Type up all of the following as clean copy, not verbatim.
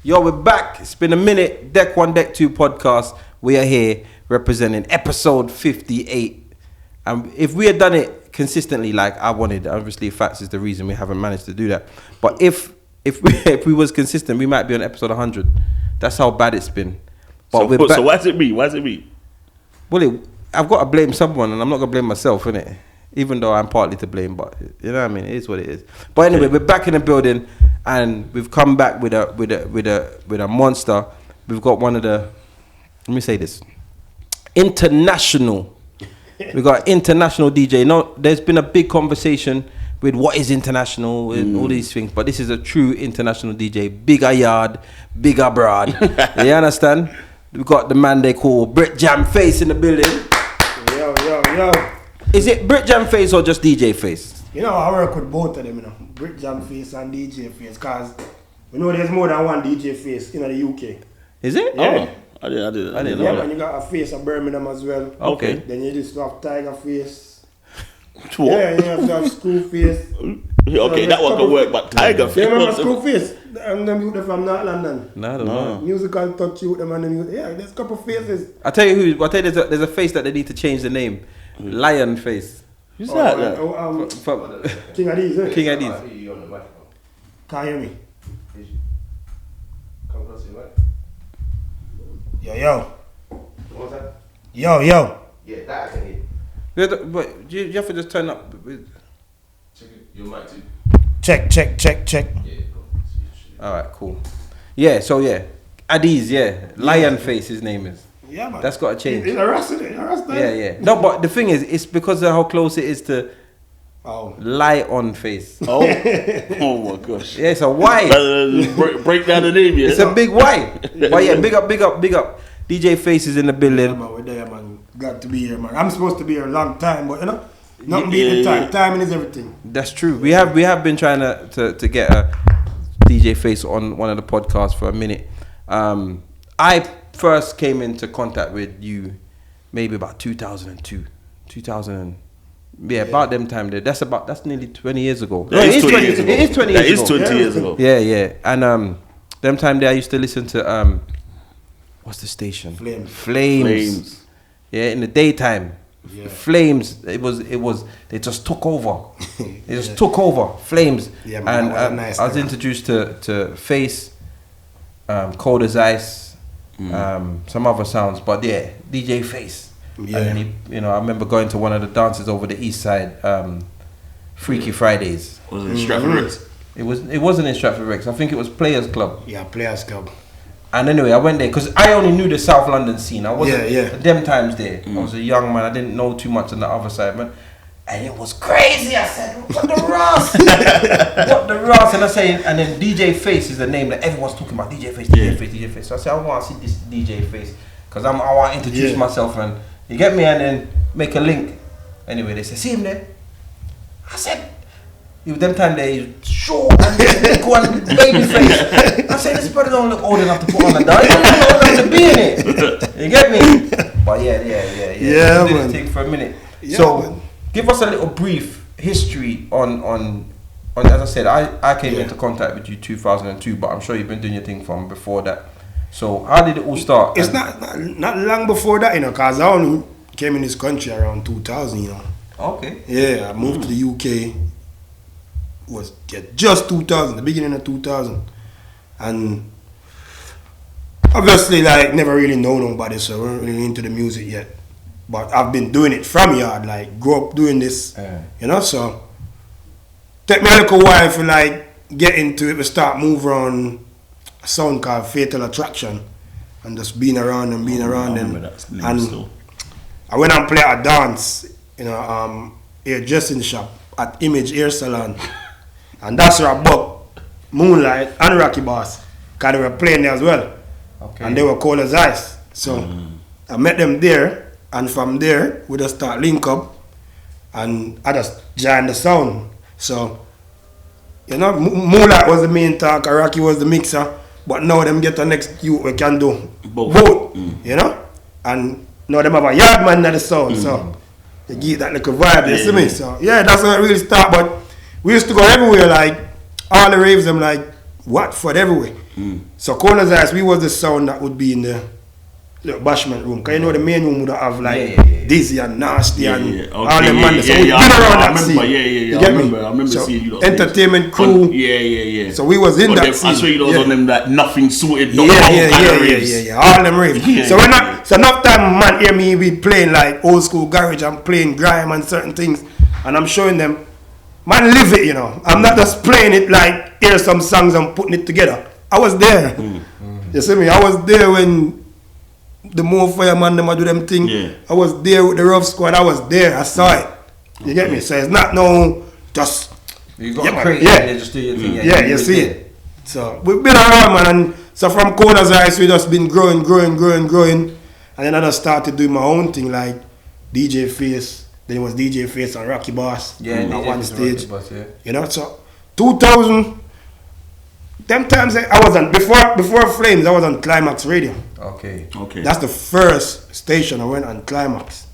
Yo, we're back. It's been a minute. Deck 1, Deck 2 podcast. We are here representing episode 58. And if we had done it consistently like I wanted, obviously FATZ is the reason we haven't managed to do that. But if we was consistent, we might be on episode 100. That's how bad it's been. But so why is it me? Well, I've got to blame someone, and I'm not going to blame myself, innit? Even though I'm partly to blame, but you know what I mean. It is what it is. But anyway, we're back in the building, and we've come back with a monster. We've got one of the, let me say this, international. We got international DJ. No, there's been a big conversation with what is international and all these things, but this is a true international DJ. Bigger yard, bigger broad. You understand? We got the man they call Britjam Face in the building. Yo. Is it Britjam Face or just DJ Face? You know, I work with both of them, you know. Britjam Face and DJ Face, because we know there's more than one DJ Face in the UK. Is it? Yeah. Oh, I didn't know Yeah, that. and you got a face of Birmingham as well. Okay. Then you just have Tiger Face. What? Yeah, you have to have Screw Face. Okay, that one can work, but Tiger You remember Face. Screw Face? And them youth from North London. No, I don't know. Musical touch you them and them youth. Yeah, there's a couple faces. I tell you there's a face that they need to change the name. Lion Face. Who's that? King Addies, eh? King Addies. Can't hear me. Yo. What's that? Yo. Yeah, that I can hear. But you have to just turn up. Check your mic too. Check. Yeah, All right, cool. Yeah, so yeah, Addies, yeah, Lion Face. His name is. Yeah, man. That's got to change. He's a Rasta. Yeah. No, but the thing is, it's because of how close it is to lie on face. Oh my gosh. Yeah, it's a Y. Break down the name, yeah. It's a big Y. But yeah, big up. DJ Face is in the building. Yeah, man, we're there, man. Glad to be here, man. I'm supposed to be here a long time, but you know, nothing being the time. Timing is everything. That's true. We have been trying to get a DJ Face on one of the podcasts for a minute. I first came into contact with you maybe about 2002. About them time there. That's nearly 20 years ago. It is 20 years ago. It is 20 years ago. That is 20 years ago. Yeah. And them time there I used to listen to what's the station? Flames. Yeah, in the daytime. Yeah. Flames. It was they just took over. They just took over. Flames. Yeah, man, and nice, I was introduced to Face, Cold as Ice, some other sounds, but yeah, DJ Face. Yeah. And then I remember going to one of the dances over the east side, Freaky Fridays. Was it Stratford Ricks? It wasn't in Stratford Ricks. I think it was Players Club. Yeah, Players Club. And anyway, I went there because I only knew the South London scene. I wasn't them times there. I was a young man. I didn't know too much on the other side, man. And it was crazy. I said, "What the Ross? What the Ross?" And I say, and then DJ Face is the name that everyone's talking about. DJ Face. So I said, I want to see this DJ Face because I want to introduce myself and you get me, and then make a link. Anyway, they said, "See him there." I said, "With them time they short and big one, baby face." I said, "This brother don't look old enough to put on a dye. He don't look old enough to be in it." You get me? But yeah. Yeah, we did man. the thing for a minute. Yeah, So, man. give us a little brief history on. As I said, I came into contact with you 2002, but I'm sure you've been doing your thing from before that. So, how did it all start? It's not long before that, because I only came in this country around 2000, Okay. Yeah, I moved to the UK. Was just 2000, the beginning of 2000, and obviously never really know nobody, so I wasn't really into the music yet. But I've been doing it from yard, grew up doing this, So take me a little while for get into it. We start move around a sound called Fatal Attraction, and just being around them. And I went and played a dance in a hairdressing shop at Image Hair Salon. And that's where I booked Moonlight and Rocky Boss, because they were playing there as well. Okay. And they were cold as ice. So I met them there, and from there we just start link up, and I just joined the sound. So, Moonlight was the main talker, Rocky was the mixer, but now them get the next youth we can do both. And now them have a yard man at the sound, so they give that little vibe, you see me? So yeah, that's how it really start. But we used to go everywhere, all the raves, them Watford, everywhere. So Corner's Eyes, we was the sound that would be in the bashment room. Cause you know the main room would have like Dizzy and Nasty and all them man. So we been around that scene. I remember so seeing you lot. entertainment crew. Yeah. So we was in that scene. I saw you lot on them that nothing sorted. Yeah. All them raves. So when so enough time man hear me be playing like old school garage and playing grime and certain things, and I'm showing them, man, live it, you know. I'm not just playing it like hear some songs and putting it together. I was there. You see me? I was there when the More Fireman them do them thing. I was there with the Rough Squad. I was there. I saw it. You get me? So it's not no just. You got to create it. Just do your thing. You see it. So we've been around, man. And so from Corner's Eyes, we just been growing. And then I just started doing my own thing, like DJ Face. Then it was DJ Face and Rocky Boss. On one stage. Boss, You know, so 2000. Them times I was on before Flames. I was on Climax Radio. Okay. That's the first station I went on, Climax.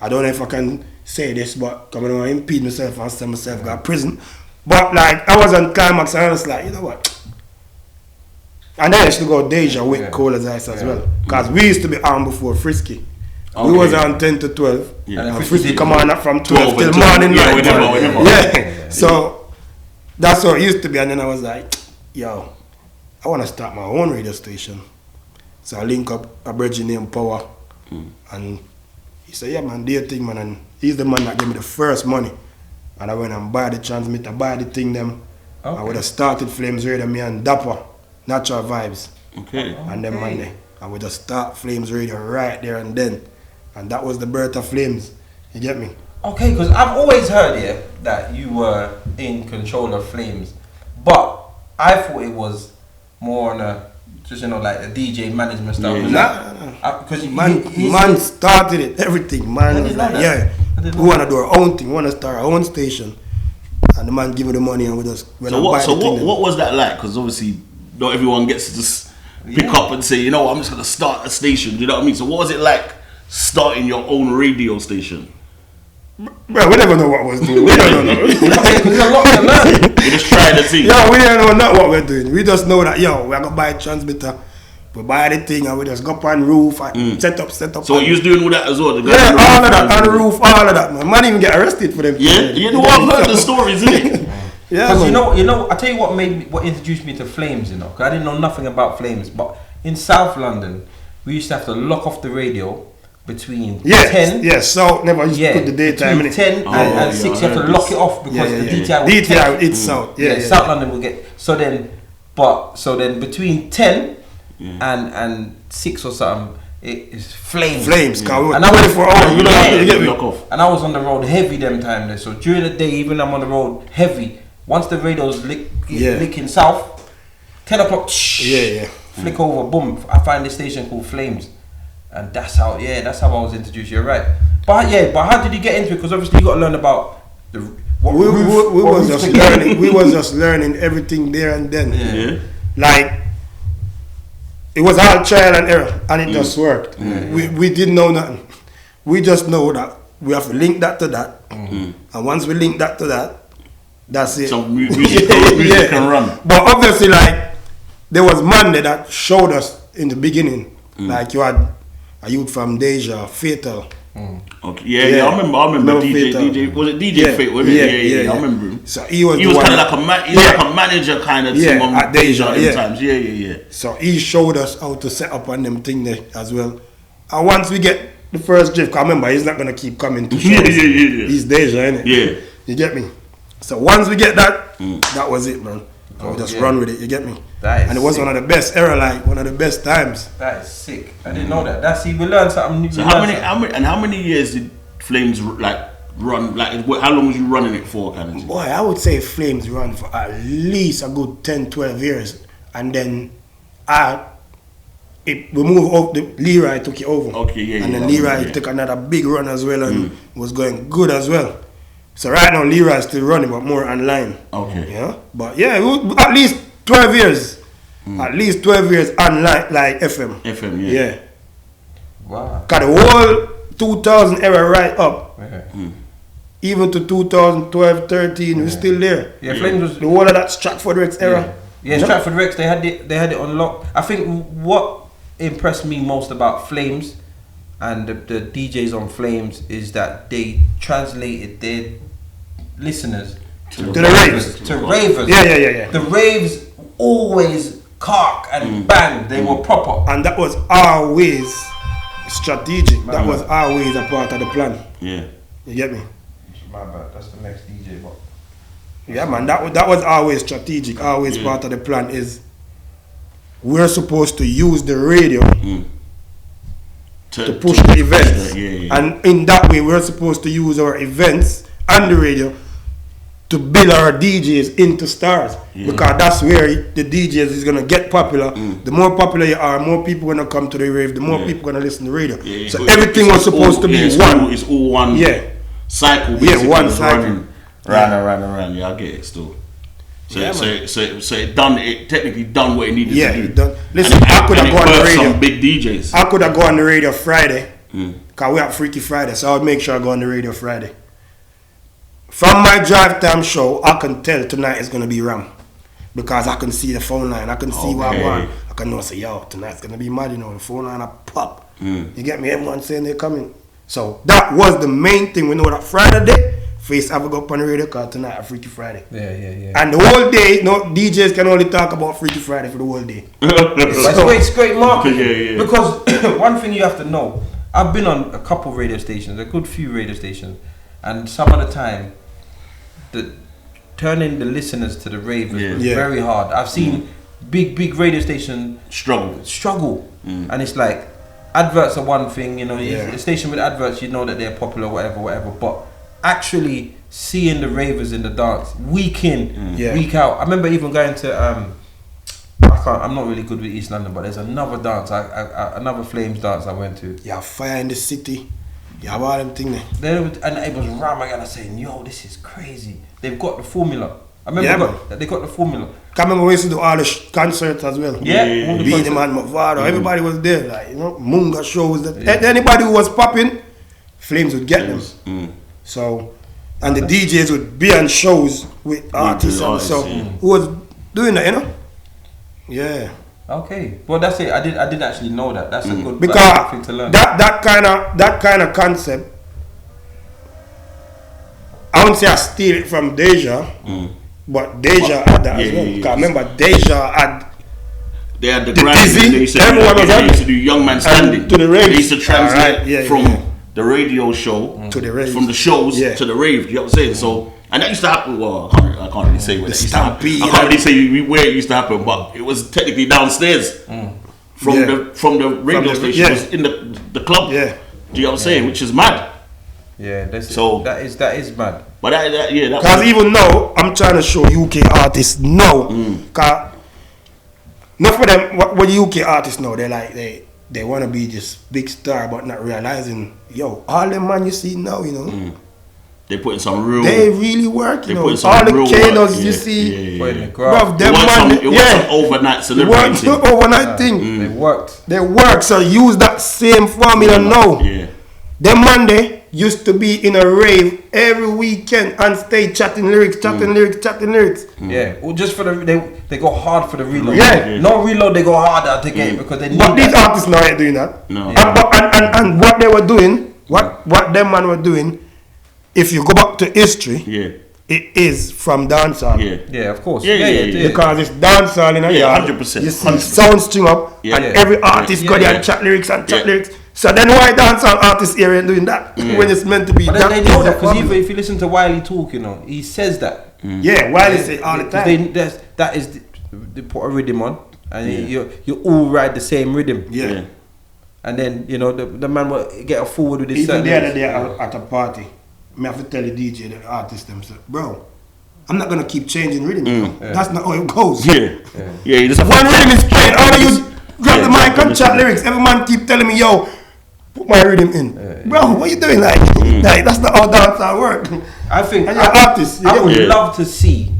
I don't know if I can say this, but I don't want to impede myself and say myself got prison. But like I was on Climax and I was like, you know what? And then I used to go Deja with Cole's Ice as well, because we used to be on before Frisky. We was on 10 to 12. And Frisky come on up from 12 till morning light. So that's what it used to be. And then I was like, yo, I want to start my own radio station. So I link up a Britjam named Power. And he said, yeah, man, do your thing, man. And he's the man that gave me the first money. And I went and buy the transmitter, buy the thing them. I would have started Flames Radio, me and Dapper, Natural Vibes. And then Monday, I would just start Flames Radio right there and then. And that was the birth of Flames. You get me? Okay, because I've always heard that you were in control of Flames. But I thought it was more on a, just like the DJ management stuff. Because man started it, everything. Man was like, we want to do our own thing. We want to start our own station. And the man give me the money and we just what was that like? Because obviously not everyone gets to just pick up and say, you know what, I'm just going to start a station. Do you know what I mean? So what was it like starting your own radio station? Bro, we never know what we're doing. We don't know. There's a lot to learn. We just try the thing. Yo, we don't know not what we're doing. We just know that, we're going to buy a transmitter. We buy the thing and we just go up on roof and set up. So you was doing all that as well? All of that, on the roof, all of that, man. Man even get arrested for them. Yeah, you know what, I've heard the stories, isn't it? Because you know, I tell you what introduced me to Flames, because I didn't know nothing about Flames. But in South London, we used to have to lock off the radio between 10. Yes, so never used to put the daytime in it. 10 and 6, you have to lock it off because the DTI it's South. South London will get. So then between 10 and 6 or something, it is Flames. And I went for all, and I was on the road heavy them time there. So during the day, even I'm on the road heavy. Once the radio's licking south, 10 o'clock, flick over, boom, I find this station called Flames. And that's how I was introduced. You're right. But how did you get into it? Because obviously you got to learn about we was just learning everything there and then. Like it was all trial and error, and it just worked. We didn't know nothing. We just know that we have to link that to that, and once we link that to that, that's it. So music can run. But obviously, like there was Monday that showed us in the beginning, like you had a youth from Deja, Fatal. Okay. I remember DJ. Was it DJ Fatal? Yeah. I remember him. So he was kind of like a manager kind of thing on at Deja at times. Yeah. So he showed us how to set up on them thing there as well. And once we get the first drift, cause remember he's not gonna keep coming to shows. He's Deja, innit? Yeah. You get me? So once we get that, that was it, man. We just run with it. You get me? And it was one of the best era, like one of the best times. That is sick. I didn't know that. We learned something new. So how many years did Flames like run? Like how long was you running it for, kind of thing? Boy, I would say Flames run for at least a good 10-12 years, and then we moved up. Leroy took it over. And then Leroy took another big run as well, and was going good as well. So right now Leroy is still running, but more online. But at least 12 years. At least 12 years online, like FM. Wow. Got the whole 2000 era right up. Even to 2012, 13, we're still there. Flames was the whole of that Stratford Rex era. Yeah, Stratford Rex, they had it on lock. I think what impressed me most about Flames and the DJs on Flames is that they translated their listeners to the raves. To ravers. Yeah. The raves always cark and bang. They were proper. And that was always strategic. That was always a part of the plan. Yeah. You get me? My bad. That's the next DJ. But yeah, man. That was always strategic. Always part of the plan is we're supposed to use the radio to push the events. And in that way, we're supposed to use our events and the radio to build our DJs into stars. Because that's where the DJs is going to get popular. The more popular you are, more people going to come to the rave, the more people going to listen to the radio. So everything was supposed to be one. It's all one cycle. Yeah, one cycle. Round. Yeah, I get it still. So it technically done what it needed to do. Listen, I could have gone on the radio. Some big DJs. I could have gone on the radio Friday. Because we have Freaky Friday, so I would make sure I go on the radio Friday. From my drive time show, I can tell tonight is going to be Ram. Because I can see the phone line. I can see what I want. I can know, say, yo, tonight's going to be mad, the phone line I pop. You get me? Everyone saying they're coming. So that was the main thing. We know that Friday day, Face have to go up on the radio because tonight a Freaky Friday. Yeah. And the whole day, DJs can only talk about Freaky Friday for the whole day. It's great marketing. Because one thing you have to know, I've been on a couple radio stations, a good few radio stations, and some of the time, turning the listeners to the rave was very hard. I've seen big radio stations struggle, and it's like adverts are one thing, a station with adverts, you know that they're popular, whatever. But actually seeing the ravers in the dance week in, week out. I remember even going to I'm not really good with East London, but there's another dance, another Flames dance I went to. Yeah, Fire in the City. Yeah, all them things there. And it was Ramagana saying, yo, this is crazy. They've got the formula. I remember they got the formula. I remember we used to do all the concerts as well. Beat the Man Mavado. Everybody was there. Like, Munga shows. Anybody who was popping, Flames would get them. So, and the DJs would be on shows with artists. So, who was doing that, Yeah. Okay. Well, that's it. I didn't actually know that. That's a good thing to learn. That kind of concept, I wouldn't say I steal it from Deja, but Deja had that as well. Because I remember Deja had. They had the Dizzy. They used to do Young Man Standing. To the rave. They used to translate from the radio show to the rave. From the shows to the rave. You know what I'm saying? So, and that used to happen. Well, I can't really say where that used to happen. I can't really say where it used to happen, but it was technically downstairs from the radio station. It was in the club. Yeah. Do you know what I'm saying? Which is mad. Yeah, that is mad. But because even now I'm trying to show UK artists now. Cause not for them. What UK artists know, they're like they want to be this big star, but not realizing, all them man you see now, they put in some real. They really work, All the Kanos you see, bruv, them man, it was some overnight celebrity. Overnight thing. They worked. So use that same formula now. Yeah. Them Monday used to be in a rave every weekend and stay chatting lyrics. Yeah, well, just for they go hard for the reload. No reload, they go harder to get it because they need. But these artists now ain't doing that. No. And what they were doing, what them man were doing, if you go back to history, it is from dancehall. Yeah, of course. Yeah. Because it's dancehall in a yard. 100%. You see sound string up, and every artist got there and chat lyrics. So then why dancehall artists here ain't doing that when it's meant to be? But they know that because if you listen to Wiley talk, he says that. Yeah, Wiley say all the time. That is they put a rhythm on, and you all ride the same rhythm. Yeah. And then the man will get a forward with his. Even the other day at a party, I have to tell the DJ, the artist themselves, bro, I'm not gonna keep changing rhythm. That's not how it goes. Yeah. Just one rhythm is playing. All of you grab the mic and chat lyrics. Every man keep telling me, yo, put my rhythm in. Bro, what you doing? Like that's not how dancehall work. I think and you're artists. I would love to see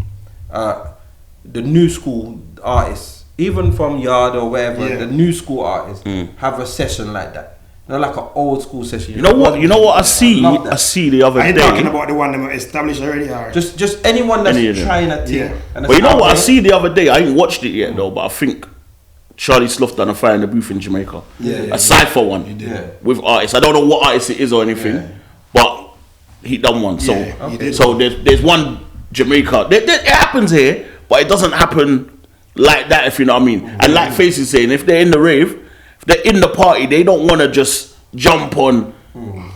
the new school artists, even from Yard or wherever, the new school artists have a session like that. They're like an old school session. You know what I see? I see the other day. Are you talking about the one that established already? Or? Just anyone that's trying a thing. Yeah. But you know what I see the other day? I ain't watched it yet though, but I think Charlie Slough done a fire in the booth in Jamaica. A cypher one with artists. I don't know what artist it is or anything, but he done one. So there's one Jamaica. It happens here, but it doesn't happen like that, if you know what I mean. And like FATZ is saying, if they're in the rave, if they're in the party, they don't want to just jump on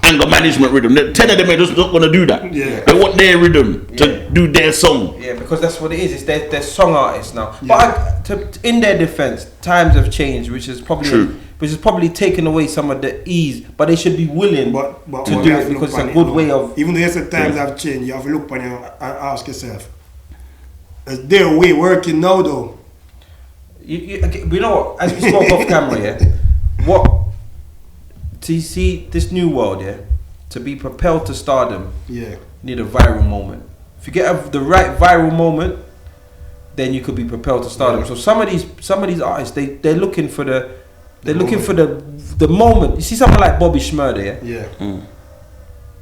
anger management rhythm. 10 of them are just not going to do that. They want their rhythm to do their song. Yeah, because that's what it is. It's they're song artists now. But in their defense, times have changed, which is probably taken away some of the ease. But they should be willing to do it because it's a good way of. Even though the times have changed, you have to look on you and ask yourself, is their way working now though? You know what? As we spoke off camera, to see this new world, to be propelled to stardom, you need a viral moment. If you get the right viral moment, then you could be propelled to stardom. So some of these artists, they're looking for the moment. You see someone like Bobby Shmurda,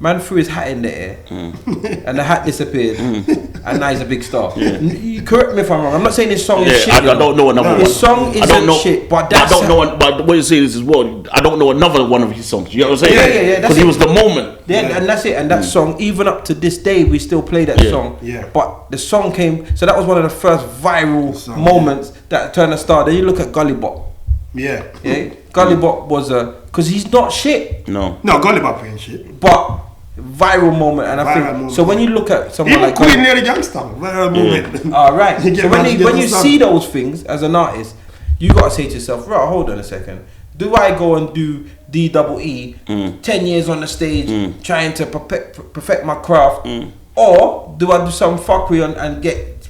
man threw his hat in the air, and the hat disappeared, and now he's a big star. You correct me if I'm wrong. I'm not saying this song is shit. I don't know another one. His song isn't shit, but that's... I don't know, but what you're saying is as well, I don't know another one of his songs. You know what I'm saying? Yeah. Because he was the moment. And that's it. And that song, even up to this day, we still play that song. But the song came... So that was one of the first viral moments that turned a star. Then you look at Gully Bop. Gully Bop was a... Because he's not shit. No, Gully Bop ain't shit. But... viral moment, and I think so. When you look at someone like Queen Lady Gangster, viral moment. All right. So when you see those things as an artist, you gotta say to yourself, right, hold on a second. Do I go and do DEE 10 years on the stage trying to perfect my craft, or do I do some fuckery and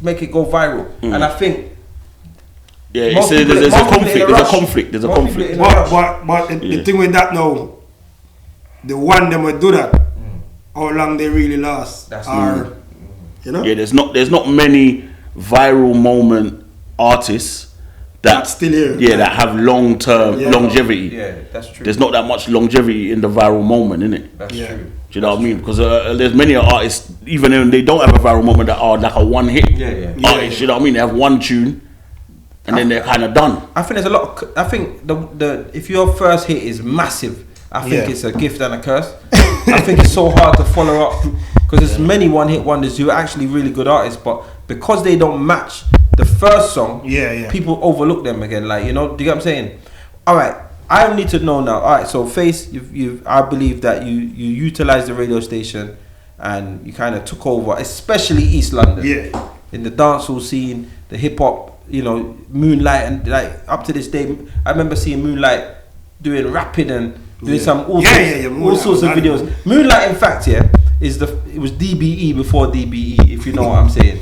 make it go viral? And I think there's a conflict. There's a conflict. But the thing with that now, the one them will do that. How long they really last? You know? Yeah, there's not many viral moment artists that's still here. Yeah, that have long-term longevity. Yeah, that's true. There's not that much longevity in the viral moment, innit? That's true. Do you know what I mean? Because there's many artists, even when they don't have a viral moment, that are like a one-hit artist. You know what I mean? They have one tune, and then they're kind of done. I think there's a lot. I think the if your first hit is massive, I think it's a gift and a curse. I think it's so hard to follow up because there's many one-hit wonders who are actually really good artists, but because they don't match the first song, people overlook them again. Like, you know, do you get what I'm saying? All right, I need to know now. All right, so FATZ, I believe that you utilized the radio station and you kind of took over, especially East London. In the dancehall scene, the hip hop, you know, Moonlight, and like up to this day, I remember seeing Moonlight doing rapping and doing some all sorts of videos. Moonlight, in fact, it was DBE before DBE, if you know what I'm saying.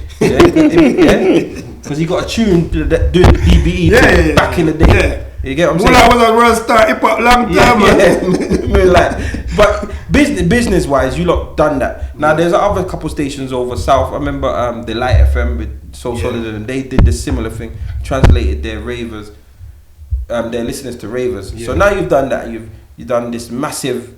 Because he got a tune doing DBE back in the day. You get what I'm saying? Moonlight was a world star hip hop long time, man. Moonlight. But business wise, you lot done that. Now there's other couple stations over south. I remember the Light FM with So Solid, and they did the similar thing, translated their ravers, their listeners to ravers. So now you've done that. You've done this massive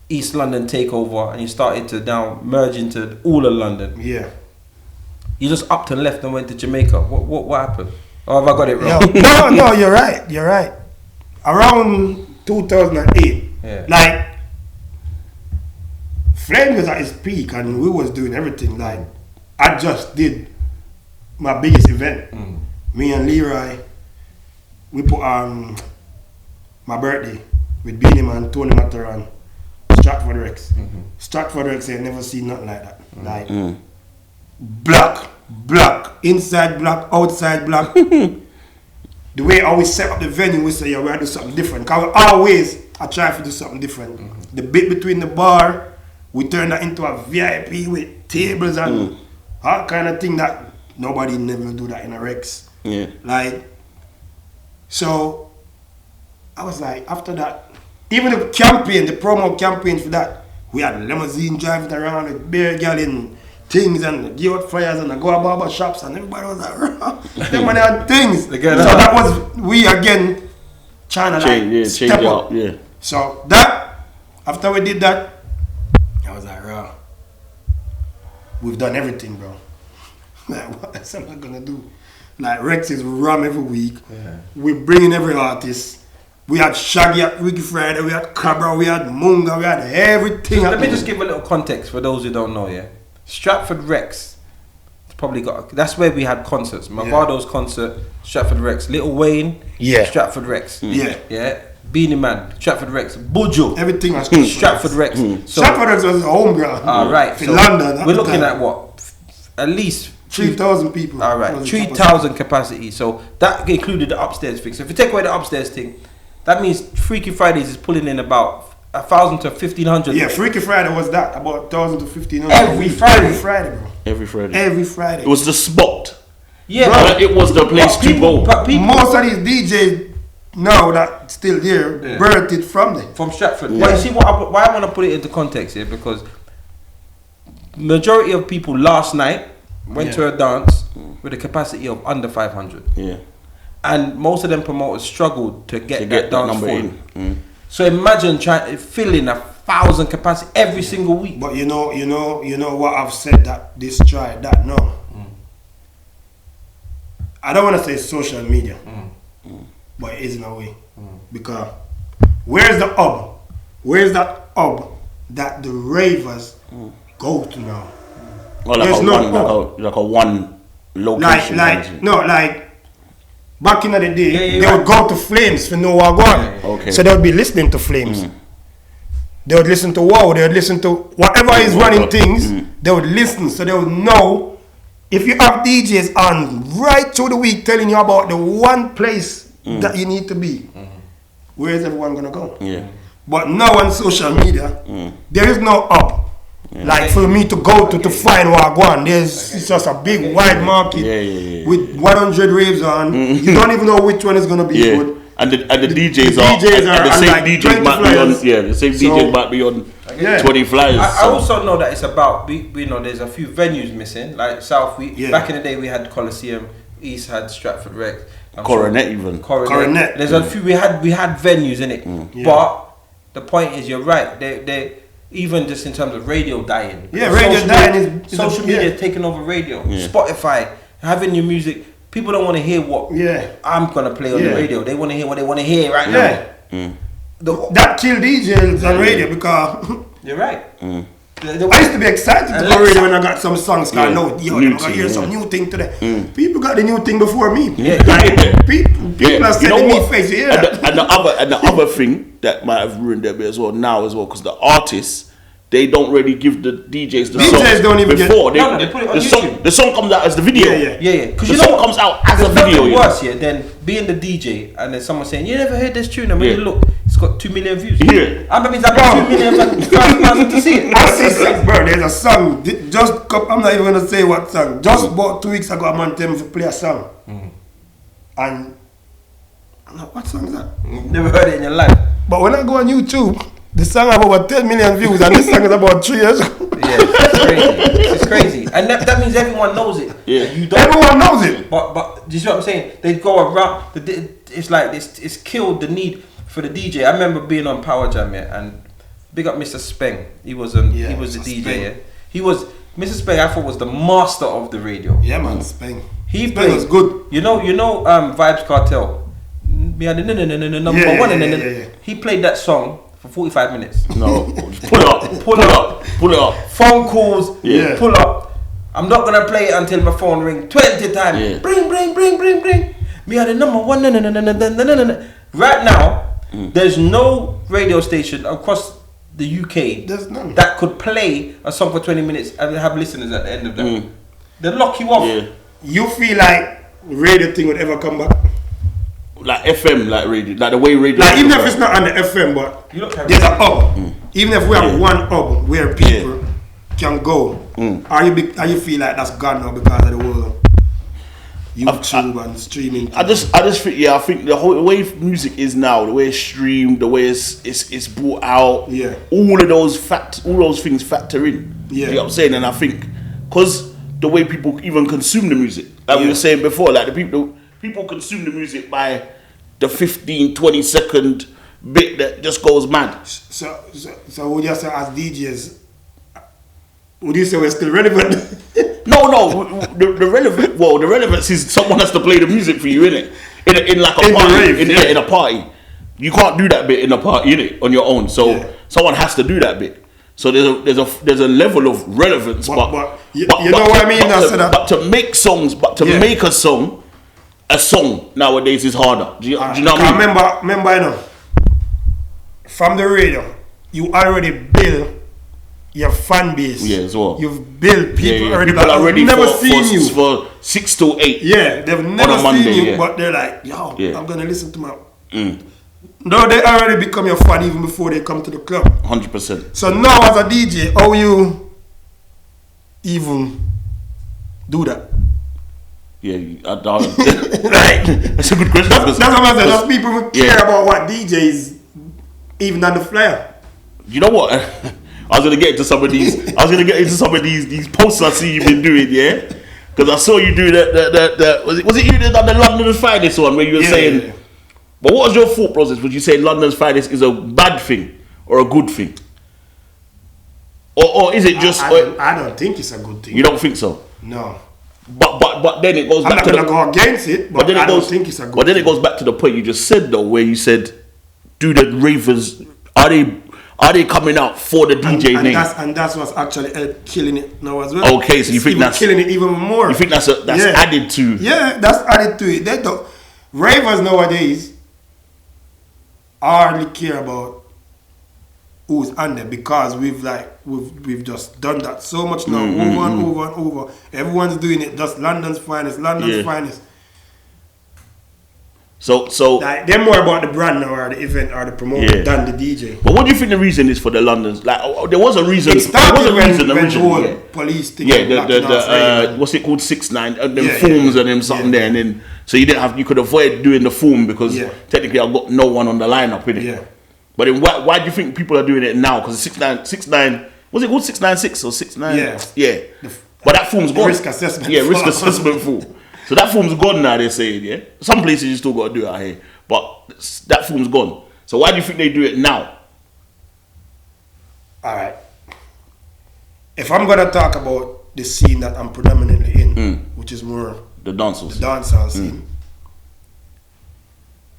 East London takeover, and you started to now merge into all of London. You just upped and left and went to Jamaica. What happened? Or have I got it wrong? No, you're right. Around 2008, like Flame was at its peak, and we was doing everything. Like, I just did my biggest event. Me and Leroy, we put on my birthday with Beanie Man, Tony Mataran, Stratford Rex. Stratford Rex, I never seen nothing like that. Like, black, inside black, outside black. The way I always set up the venue, we say, we gotta do something different. Because I try to do something different. The bit between the bar, we turn that into a VIP with tables and all kind of thing that nobody never do that in a Rex. Like, so I was like, after that, even the campaign, the promo campaign for that, we had limousine driving around with beer girl in things and give out flyers and go to barber shops and everybody was like, them man had things. So that was we again trying to like step up. So that, after we did that, I was like, "Raw, we've done everything, bro. Like, what else am I gonna do?" Like, Rex is rum every week. Yeah. We're bringing every artist. We had Shaggy at Ricky Friday, we had Cabra, we had Munga, we had everything. So let me just give a little context for those who don't know, yeah? Stratford Rex, that's where we had concerts. Mavado's concert, Stratford Rex. Little Wayne, Stratford Rex. Yeah. Beanie Man, Stratford Rex. Buju, everything was Stratford Rex. So, Stratford Rex was a home ground. Right. In London. We're looking at what? At least 3,000 people. All right, 3,000 capacity. So that included the upstairs thing. So if you take away the upstairs thing, that means Freaky Fridays is pulling in about 1,000 to 1,500. Yeah, Freaky Friday was that, about 1,000 to 1,500. Every Friday, bro. Every Friday. It was the spot. Yeah, bro, it was the place to go. Most of these DJs now that still there, birthed it from there. From Stratford. Yeah. Well, you see why I want to put it into context here, because majority of people last night went to a dance with a capacity of under 500. Yeah. And most of them promoters struggled to get that dance full. So imagine filling 1,000 capacity every single week. But you know what I've said that destroyed that now. I don't want to say social media, but it is in a way. Because where's the hub? Where's that hub that the ravers go to now? Well, like a one location. Like back in the day, they would go to Flames for no one. Okay. So they would be listening to Flames. They would listen to Wow. They would listen to whatever is running things. They would listen, so they would know. If you have DJs on right through the week telling you about the one place that you need to be, where is everyone gonna go? Yeah. But now on social media, there is no up. Like for me to go to find Wagwan, it's just a big wide market with 100 raves on. You don't even know which one is gonna be good. And the DJs are the same like DJs might be on. Yeah, the same DJs might be on 20 flyers. I also know that it's about there's a few venues missing, like South. Back in the day we had Coliseum, East had Stratford Rex, Coronet even. Coronet. There's a few we had venues in it, but the point is, you're right. They even just in terms of radio dying. Yeah, radio dying is social media taking over radio. Spotify, having your music. People don't want to hear what I'm gonna play on the radio. They want to hear what they want to hear right now. That killed DJs on radio because you're right. I used to be excited to go radio when I got some songs. I'm gonna hear some new thing today. People got the new thing before me. People are sending me face. And the other thing that might have ruined their bit as well now as well, because the artists, they don't really give the DJs the song don't even before. They put it on YouTube. The song comes out as the video. Yeah. Because the song comes out as a video. It's worse, than being the DJ and then someone saying, "You never heard this tune," and when you look, it's got 2 million views. Yeah. That means I got 2 million fans to see it. I see, bro. There's a song. I'm not even gonna say what song. Just about 2 weeks ago, I'm on them to play a song, and I'm like, "What song is that?" Never heard it in your life. But when I go on YouTube, the song have over 10 million views, and this song is about 3 years ago. Yeah, it's crazy. And that means everyone knows it. Yeah, everyone knows it. But do you see what I'm saying? They go around. It's like it's killed the need for the DJ. I remember being on Power Jam, and big up Mr. Speng. He was the DJ. Yeah, he was Mr. Speng. I thought was the master of the radio. Yeah, man, Speng. Speng was good. You know, Vibes Cartel. We had the number one. He played that song for 45 minutes. No, pull up. Phone calls, pull up. I'm not gonna play it until my phone ring 20 times. Yeah. Bring. Me are the number one. Right now, there's no radio station across the UK that could play a song for 20 minutes and have listeners at the end of that. They lock you off. Yeah. You feel like radio thing would ever come back? Like FM, like radio, like the way radio. Like even if it's not on the FM, but there's a hub. Even if we have one hub where people can go, are you feel like that's gone now because of the whole YouTube and streaming? I just think I think the way music is now, the way it's streamed, the way it's brought out, all those things factor in. You know what I'm saying? And I think because the way people even consume the music, like we were saying before, like the people consume the music by the 15-20 second bit that just goes mad. So would you say as DJs, would you say we're still relevant? No. The relevant. Well, the relevance is someone has to play the music for you, innit? In like a party, in a party. You can't do that bit in a party, innit? On your own. So someone has to do that bit. So there's a level of relevance, but you know what I mean. But to make songs, make a song nowadays is harder. Do you know what I mean? Remember, you know, from the radio, you already build your fan base. Yeah, as well. You've built people already. People are ready never seen you for 6 to 8. Yeah, they've never seen you, but they're like, yo, I'm gonna listen to my. No, they already become your fan even before they come to the club. 100%. So now, as a DJ, how you even do that? Yeah, that's a good question. That's what I'm saying. Those people who care about what DJs, even on the flyer. You know what? I was gonna get into some of these. These posts I see you've been doing, yeah. Because I saw you do that. Was it you that done the London's Finest one where you were saying? Yeah. But what was your thought process? Would you say London's Finest is a bad thing or a good thing? Or is it just? I don't think it's a good thing. You don't think so? No. But then it goes back to I'm not gonna go against it. But then I don't think it's a good thing. But then it goes back to the point you just said though, where you said, do the ravers are they coming out for the DJ name? And that's what's actually killing it now as well. Okay, so you think that's killing it even more? You think that's added to? Yeah, that's added to it. They don't. Ravers nowadays hardly care about who's on there because we've just done that so much now, over and over. Everyone's doing it. Just London's Finest. So like, they're more about the brand now or the event or the promoter than the DJ. But what do you think the reason is for the Londons? Like there was a reason. It started when the whole police thing. Yeah, the what's it called, 6ix9ine, them forms and them something there, and then so you could avoid doing the form because technically I've got no one on the lineup in it. Yeah. But then why do you think people are doing it now? Because 6ix9ine, was it called 696 or 6ix9ine? Yeah. But that form's gone. Risk assessment. Yeah, risk assessment form. So that form's gone now, they're saying, yeah? Some places you still got to do it out here. But that form's gone. So why do you think they do it now? Alright. If I'm going to talk about the scene that I'm predominantly in, which is more the dancehall scene,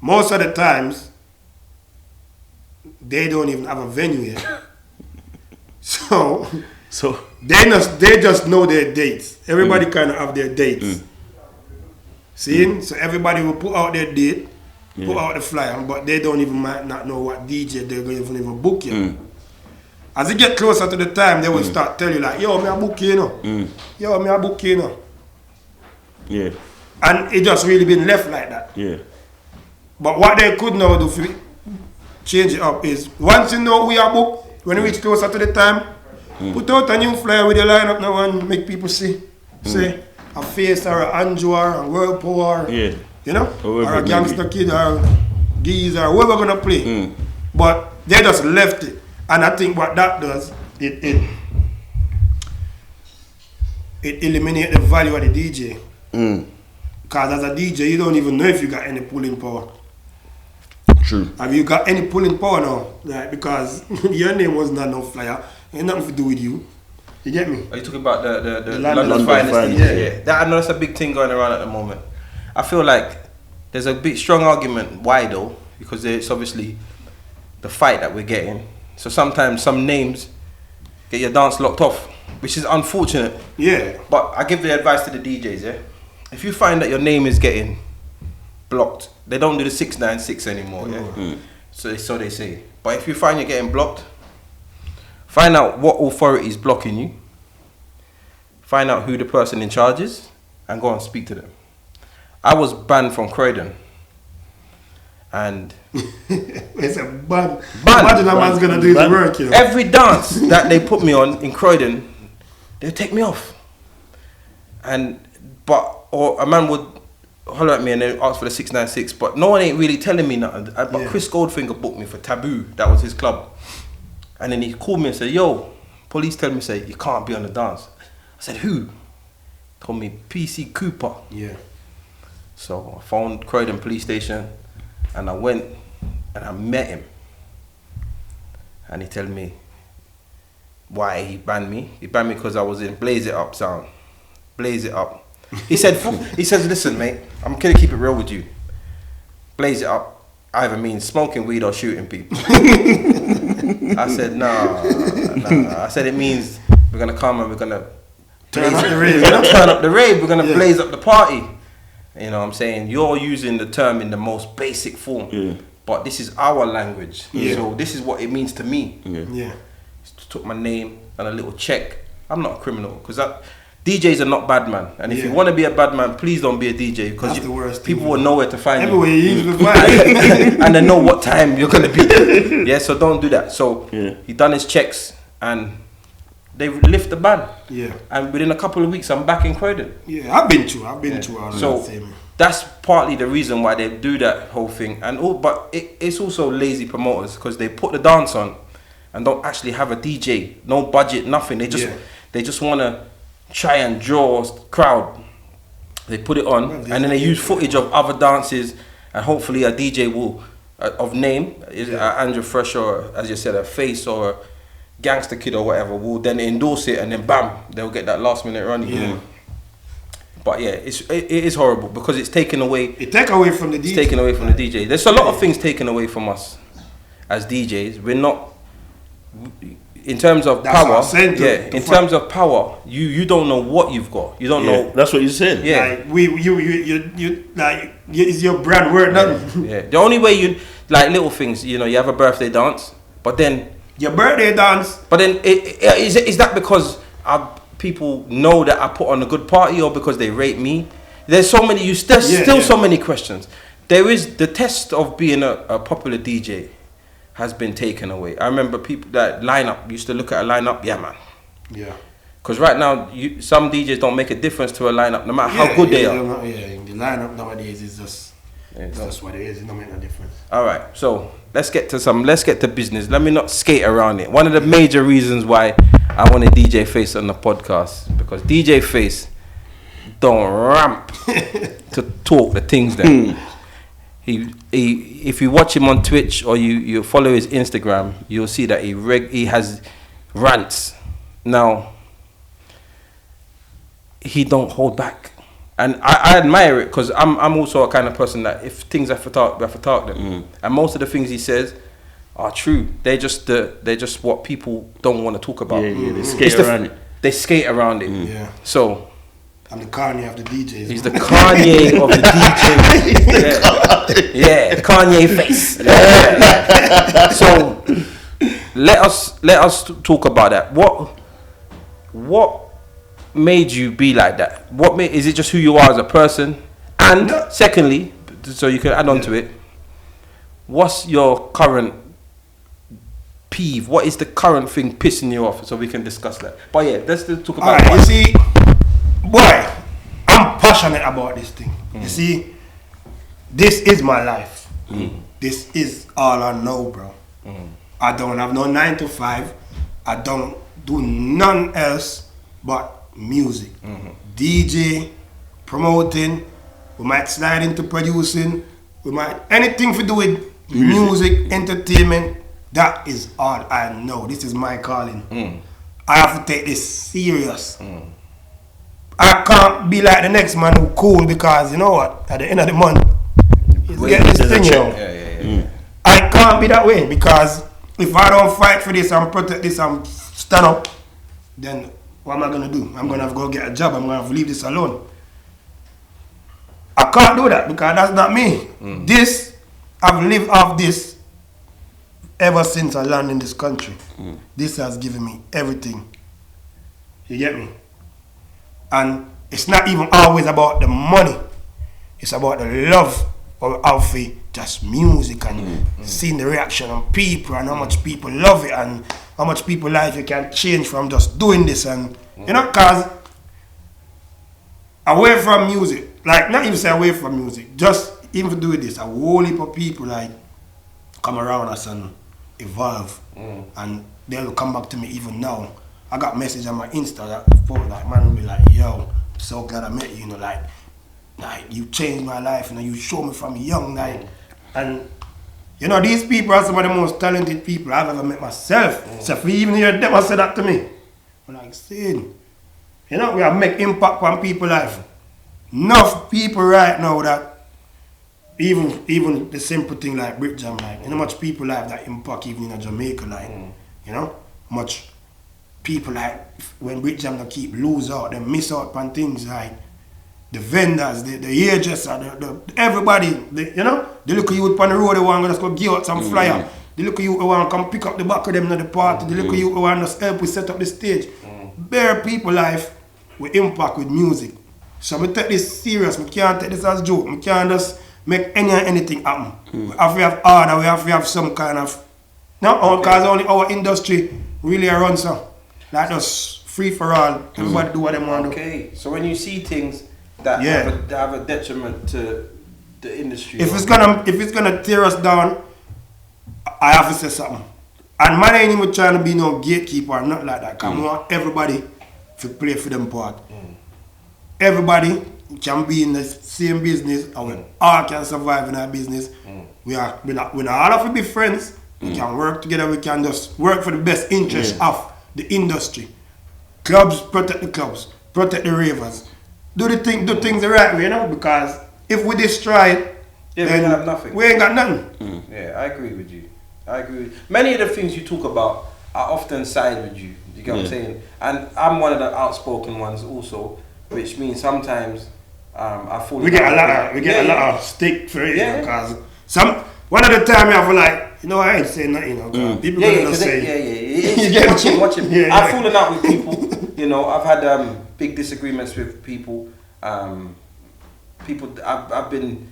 most of the times, they don't even have a venue yet. So they just know their dates. Everybody kind of have their dates. See? So everybody will put out their date, put out the flyer, but they don't even might not know what DJ they're going to even book you. As you get closer to the time, they will start telling you like, yo, me a book you know. Yo, me a book you know. Yeah. And it just really been left like that. Yeah. But what they could now do for change it up is, once you know we are booked, when you reach closer to the time, put out a new flyer with your lineup now and make people see. Say, a Face or a Andrew or a World Power, you know, or a Gangster Kid or Geese or whoever gonna play. But they just left it, and I think what that does, it eliminates the value of the DJ. Because as a DJ, you don't even know if you got any pulling power. True. Have you got any pulling power now? Like, because your name was not no flyer, ain't nothing to do with you. You get me? Are you talking about the London Finest? Yeah. I know that's a big thing going around at the moment. I feel like there's a big strong argument. Why though? Because it's obviously the fight that we're getting. So sometimes some names get your dance locked off, which is unfortunate. Yeah. But I give the advice to the DJs, yeah? If you find that your name is getting blocked, they don't do the 696 anymore, yeah? So they say. But if you find you're getting blocked, find out what authority is blocking you. Find out who the person in charge is and go and speak to them. I was banned from Croydon. And it's a ban. Imagine that man's gonna do his work, you know. Every dance that they put me on in Croydon, they take me off. Or a man would holler at me and then ask for the 696, but no one ain't really telling me nothing. But Chris Goldfinger booked me for Taboo, that was his club. And then he called me and said, yo, police tell me, say, you can't be on the dance. I said, who? Told me, PC Cooper. Yeah. So I phoned Croydon police station and I went and I met him. and he tell me why he banned me. He banned me because I was in Blaze It Up sound. Blaze It Up. He says, listen, mate, I'm gonna keep it real with you. Blaze It Up either means smoking weed or shooting people. I said, nah. I said it means we're gonna come and we're gonna turn up the rave. We're gonna turn up the rave. We're gonna blaze up the party. You know what I'm saying? You're using the term in the most basic form. Yeah. But this is our language. Yeah. So this is what it means to me. Yeah. Took my name and a little check. I'm not a criminal because DJs are not bad man. And if you want to be a bad man, please don't be a DJ because people will know where to find you. And they know what time you're gonna be there. Yeah, so don't do that. So he done his checks and they lift the ban. Yeah. And within a couple of weeks, I'm back in Croydon. Yeah, I've been through all so that. That's partly the reason why they do that whole thing. But it's also lazy promoters because they put the dance on and don't actually have a DJ, no budget, nothing. They just want to try and draw a crowd. They put it on and then they use footage of other dances and hopefully a DJ will, of name, Andrew Fresh or as you said, a Face or a Gangster Kid or whatever, will then endorse it and then bam, they'll get that last minute run. Yeah. But yeah, it is horrible because it's taken away. It take away from the DJ. It's taken away from the DJ. There's a lot of things taken away from us as DJs. We're not, in terms of power. In terms of power, you don't know what you've got. You don't know. That's what you said. Yeah. Like you like it's your brand word. Yeah. The only way you like little things. You know, you have a birthday dance, but then your birthday dance. But then is that because people know that I put on a good party or because they rate me? There's so many. There's still so many questions. There is the test of being a popular DJ has been taken away. I remember people that lineup used to look at a lineup. Yeah, man. Yeah. Because right now, some DJs don't make a difference to a lineup, no matter how good they are. The lineup nowadays is just that's what it is. It don't make no difference. All right, so let's get to business. Let me not skate around it. One of the major reasons why I wanted DJ Face on the podcast because DJ Face don't ramp to talk the things that he if you watch him on Twitch or you follow his Instagram, you'll see that he has rants. Now he don't hold back, and I admire it because I'm also a kind of person that if things have to talk, we have to talk them. And most of the things he says are true. They're just what people don't want to talk about. They skate around it. They skate around it. Yeah. So I'm the Kanye of the DJs. He's the Kanye of the DJs. Yeah, Kanye Face. Yeah. So let us talk about that. What made you be like that? Is it just who you are as a person? And secondly, so you can add on to it, what's your current peeve? What is the current thing pissing you off? So we can discuss that. But yeah, let's talk about it. You see, boy, I'm passionate about this thing. You see, this is my life. This is all I know, bro. I don't have no 9 to 5. I don't do none else but music. DJ, promoting, we might slide into producing, we might anything to do with music, entertainment. That is all I know. This is my calling. I have to take this serious. I can't be like the next man who cool because you know what? At the end of the month, he's getting this thing, you know. I can't be that way because if I don't fight for this and protect this and stand up, then what am I gonna do? I'm gonna have to go get a job. I'm gonna have to leave this alone. I can't do that because that's not me. This, I've lived off this ever since I landed in this country. This has given me everything. You get me? And it's not even always about the money. It's about the love of Alfie, just music and seeing the reaction on people and how much people love it and how much people life you can change from just doing this. And you know, cause away from music, like not even say away from music, just even to do with this, a whole heap of people like come around us and evolve, and they'll come back to me even now. I got message on my Insta that folk like man will be like, yo, so glad I met you, you know, like you changed my life, you know, you showed me from young, like, and You know, these people are some of the most talented people I've ever met myself. So if you even hear them say that to me, I'm like, saying, you know, we have make impact on people's life. Enough people right now that even the simple thing like Britjam, like, you know much people have that impact even in Jamaica, like, you know, much people like when Britjam they keep lose out, they miss out on things like the vendors, the hairdresser, the everybody, you know, they look at you on the road, they want to just go give out some flyer. They look at you, they want to come pick up the back of them at the party. They look at you, they want to help we set up the stage. Bare people life with impact with music. So we take this serious. We can't take this as a joke. We can't just make anything happen. We have to have order. We have to have some kind of, no, because only our industry really runs so. Like us free for all. Everybody do what they want to do. Okay, so when you see things that have a detriment to the industry, if it's gonna tear us down, I have to say something. And man ain't even trying to be no gatekeeper or nothing like that. Cause I want everybody to play for them part. Everybody can be in the same business and we all can survive in our business. We all have to be friends. We can work together. We can just work for the best interest of the industry. Clubs, protect the clubs. Protect the ravers. Do things the right way, you know, because if we destroy it, we have nothing. We ain't got nothing. Yeah, I agree with you. Many of the things you talk about, I often side with you. You get what I'm saying? And I'm one of the outspoken ones also, which means sometimes I fall. We get a lot of stick for it, you know, because one of the time you have like, you know, I ain't saying nothing, you know, people gonna say, watch it. I've fallen out with people. You know, I've had big disagreements with people. I've been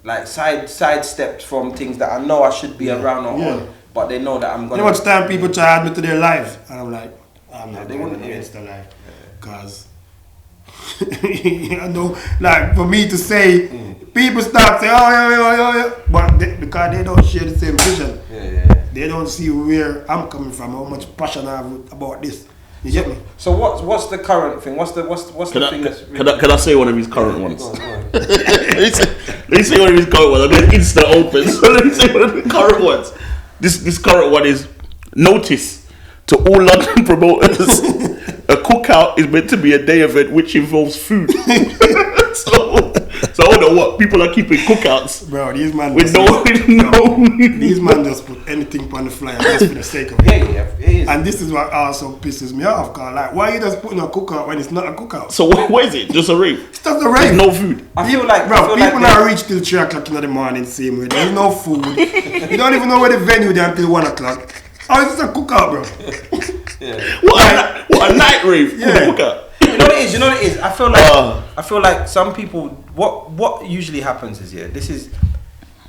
like sidestepped from things that I know I should be around or on, but they know that I'm gonna. You know, much time people try to admit to their life, and I'm like, I'm not going against their life, because you know, like for me to say, people start saying, oh, but because they don't share the same vision, they don't see where I'm coming from, how much passion I have about this. You get me? So what's the current thing? What's the thing that's really... Can I say one of his current ones? Go on. Let me say one of his current ones. I mean, Insta open. So let me say one of the current ones. This current one is notice to all London promoters. A cookout is meant to be a day event which involves food. So I don't know what people are keeping cookouts. Bro, these man these man just put anything on the flyer just for the sake of it. And this is what also pisses me off, cause like, why are you just putting a cookout when it's not a cookout? So what is it? Just a rave? It's just a rave. There's no food. I feel like people not reach till 3 o'clock in the morning same way. There's no food. You don't even know where the venue is until 1 o'clock. Oh, it's just a cookout, bro. What a night rave? Yeah. Cookout. You know what it is? I feel like some people, what usually happens is, this is,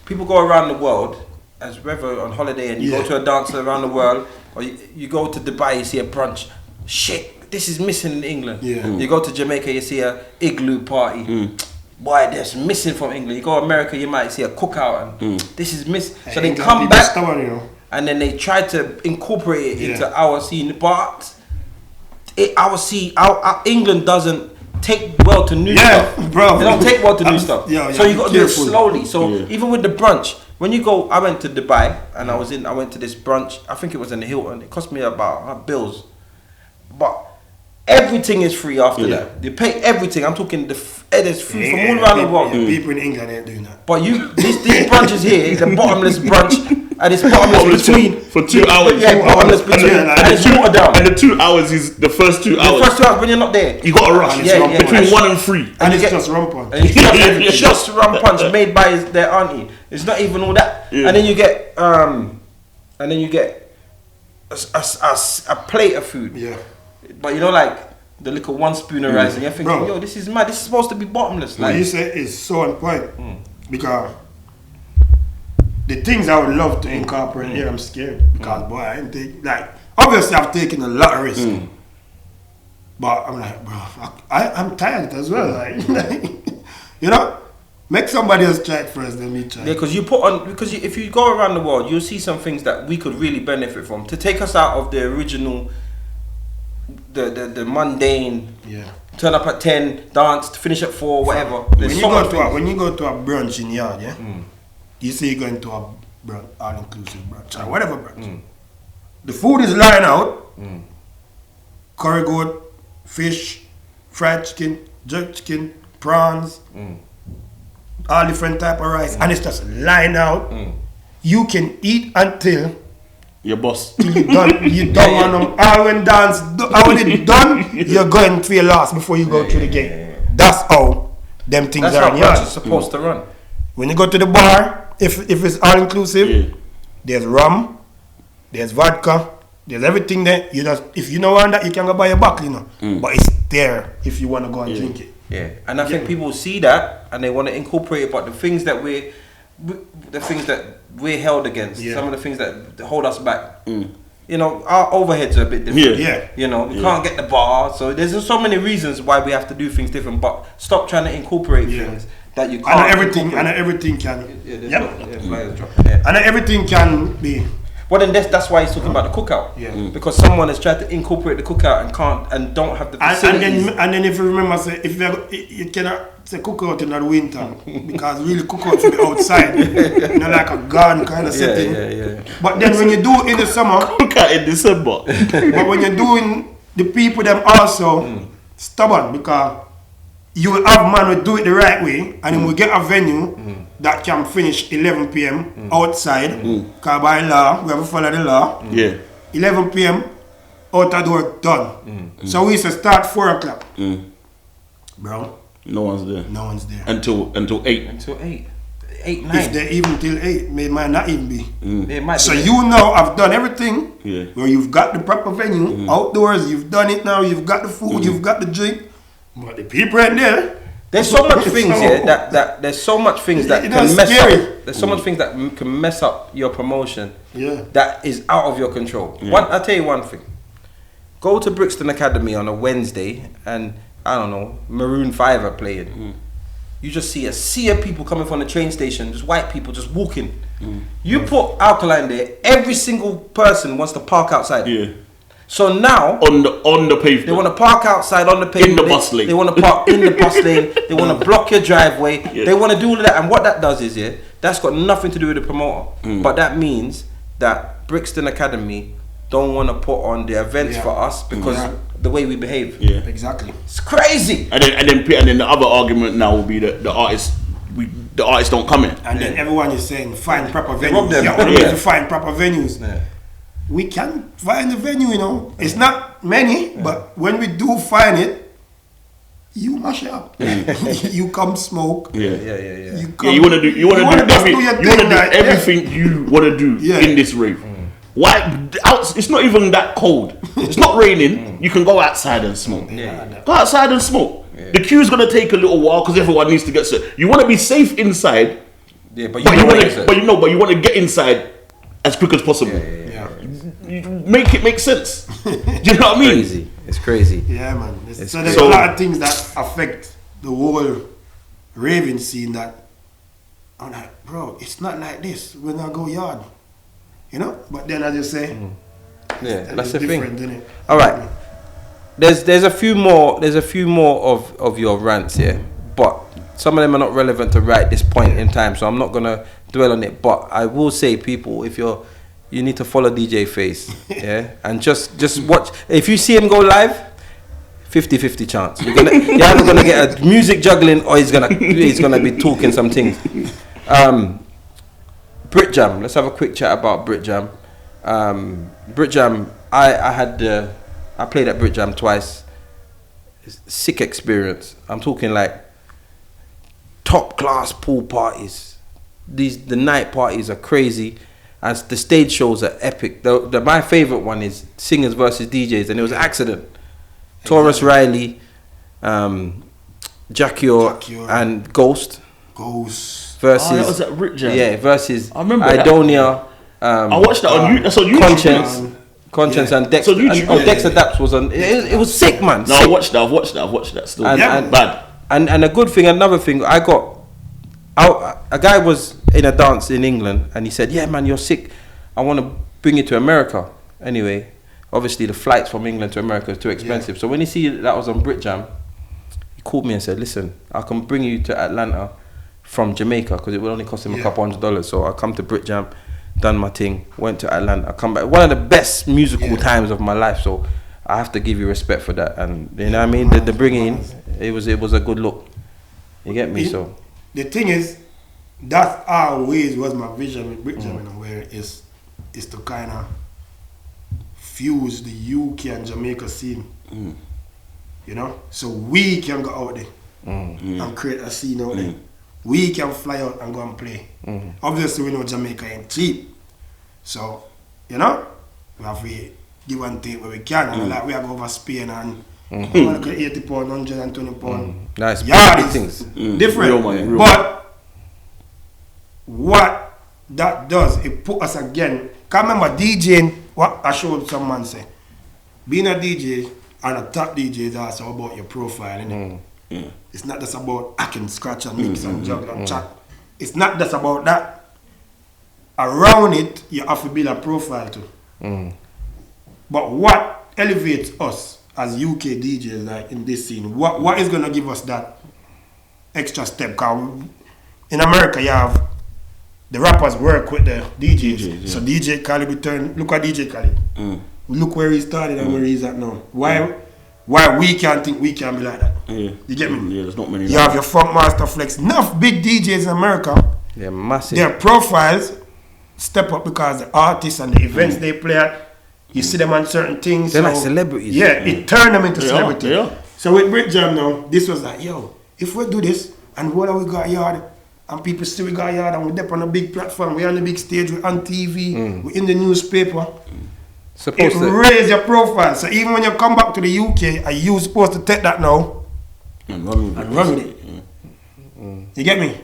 people go around the world, as whether on holiday and you go to a dance around the world, or you go to Dubai, you see a brunch, shit, this is missing in England. You go to Jamaica, you see a igloo party, boy, that's missing from England. You go to America, you might see a cookout, and this is missing. So they come back, and then they try to incorporate it into our scene, but our England doesn't take well to new stuff. Bro. They don't take well to new stuff. So you got to do it slowly. So even with the brunch, when you go, I went to Dubai and I went to this brunch. I think it was in the Hilton. It cost me about bills, but everything is free after that. You pay everything. I'm talking there's food from all around the world. People in England ain't doing that. But these brunches here is a bottomless brunch. And it's bottomless between for 2 hours. Yeah, bottomless between. And it's watered down. And the 2 hours is the first 2 hours. The first 2 hours when you're not there. You got to rush. Between 1 and 3. And it's just rum punch. And it's just rum punch made by their auntie. It's not even all that. And then you get a plate of food. Yeah. But you know, like the little 1 spoon of rice, and you're thinking, yo, this is mad. This is supposed to be bottomless. What you say is so on point because the things I would love to incorporate here, I'm scared because boy, I ain't take obviously I've taken a lot of risk, but I'm like, bro, I'm tired as well. Like, you know, make somebody else try it first, then me try. Yeah, because if you go around the world, you'll see some things that we could really benefit from to take us out of the original, the mundane. Yeah. Turn up at 10, dance, finish at 4, whatever. When you go to a brunch in yard, you see you going to bro, all inclusive, bro, whatever, bro. The food is lying out. Curry goat, fish, fried chicken, jerk chicken, prawns, all different type of rice, and it's just lying out. You can eat until your boss. you done. You done on them. All when dance, when it's done, you're going for your last before you go through the gate. That's how them things That's are. how it's supposed to run. When you go to the bar, if it's all inclusive, there's rum, there's vodka, there's everything there. You just, if you don't want that, you can go buy a bottle, you know. But it's there if you want to go and drink it. Yeah, and I think people see that and they want to incorporate it, but the things that we're held against, some of the things that hold us back. You know, our overheads are a bit different. You know, we can't get the bar, so there's just so many reasons why we have to do things different. But stop trying to incorporate things that you can't. And everything can. And everything can be. Well, then that's why he's talking about the cookout. Because someone has tried to incorporate the cookout and can't and don't have the facilities. And then if you remember, say if you cannot say cookout in the winter because really cookout should be outside, you know, like a garden kind of setting. But then when you do it in the summer, cookout in December. But when you're doing, the people them also stubborn because you will have man who do it the right way, and then we get a venue that can finish 11 p.m. outside. Because by law, we have to follow the law. 11 p.m. out the door done. So we used to start 4 o'clock. Bro. No one's there. No one's there. Until 8. Until 8. 8, 9. If they even till 8, it might not even be. It might so be. You know I've done everything. Where you've got the proper venue, outdoors, you've done it now, you've got the food, you've got the drink. But the people right there. There's so much things here that there's so much things that can mess up. There's so much things that can mess up your promotion. That is out of your control. I'll tell you one thing. Go to Brixton Academy on a Wednesday and I don't know, Maroon 5 are playing. You just see a sea of people coming from the train station, just white people just walking. You put Alkaline there, every single person wants to park outside. So now on the pavement, they want to park outside on the pavement. In the bus lane. They want to park in the bus lane. They want to block your driveway. They want to do all of that. And what that does is, that's got nothing to do with the promoter. But that means that Brixton Academy don't want to put on the events for us because the way we behave. Exactly. It's crazy. And then the other argument now will be that the artists don't come in. And then everyone is saying find proper venues. You always to find proper venues. We can find a venue, you know. It's not many, but when we do find it, you mash it up. You come smoke. You want to do everything you want to do in this rave. Why? It's not even that cold. It's not raining. You can go outside and smoke. Go outside and smoke. The queue's gonna take a little while because everyone needs to get set. You want to be safe inside. But you want to get inside as quick as possible. You make it make sense. Do you know what I mean? It's crazy. Yeah, man. So there's a lot of things that affect the whole raving scene that I'm like, bro, it's not like this when I go yard. You know? But then as you say, that's the thing. Isn't it? All right. There's a few more of your rants here, but some of them are not relevant to right this point in time, so I'm not gonna dwell on it. But I will say, people, if you need to follow DJ Face, and just watch. If you see him go live, 50-50 chance. You're either gonna get a music juggling or he's gonna be talking some things. Britjam. Let's have a quick chat about Britjam. Britjam. I played at Britjam twice. It's a sick experience. I'm talking like top class pool parties. The night parties are crazy. And the stage shows are epic. My favorite one is singers versus DJs, and it was an accident. Taurus Riley, Jackior, and Ghost versus that was at Britjam. Versus I remember Idonia. I watched that on YouTube. Conscience and Dex. Dex Adapts was on. It was sick, man. No, sick. I've watched that still. Bad. And a good thing, another thing, a guy was in a dance in England and he said, yeah man, you're sick, I want to bring you to America. Anyway, obviously the flights from England to America is too expensive. So when he see that was on Britjam, he called me and said, listen, I can bring you to Atlanta from Jamaica because it would only cost him a couple $100. So I'll come to Britjam done my thing, went to Atlanta, come back. One of the best musical times of my life. So I have to give you respect for that. And you know what I mean? The bringing, it was a good look. You get me? So the thing is, that always was my vision with Britjam, where is to kind of fuse the UK and Jamaica scene. You know, so we can go out there and create a scene out there. We can fly out and go and play. Obviously, we know Jamaica ain't cheap, so you know we have to give and take where we can. And like we are go over Spain and like 80 pound, 120 pound. Nice, yeah, things different. Real money, But what that does, it put us again. Can't remember DJing. What I showed some man say, being a DJ and a top DJ is also about your profile, innit? It's not just about I can scratch and mix and juggle and chat. It's not just about that. Around it, you have to build a profile too. But what elevates us as UK DJs, like in this scene, what is gonna give us that extra step? Cause in America, you have the rappers work with the DJs. So DJ Khaled return. Look at DJ Khaled. Look where he started and where he's at now. Why we can't think we can be like that? You get me? Yeah, there's not many. You have your Funk Master Flex. Enough big DJs in America. They're massive. Their profiles step up because the artists and the events they play at, you see them on certain things. They're like celebrities. Yeah, it turned them into celebrities. Yeah. So with Britjam now, this was like, yo, if we do this and what we got yard and people see we got yard and we're up on a big platform, we're on the big stage, we're on TV, we're in the newspaper. It raise your profile. So even when you come back to the UK, are you supposed to take that now and run with it? You get me?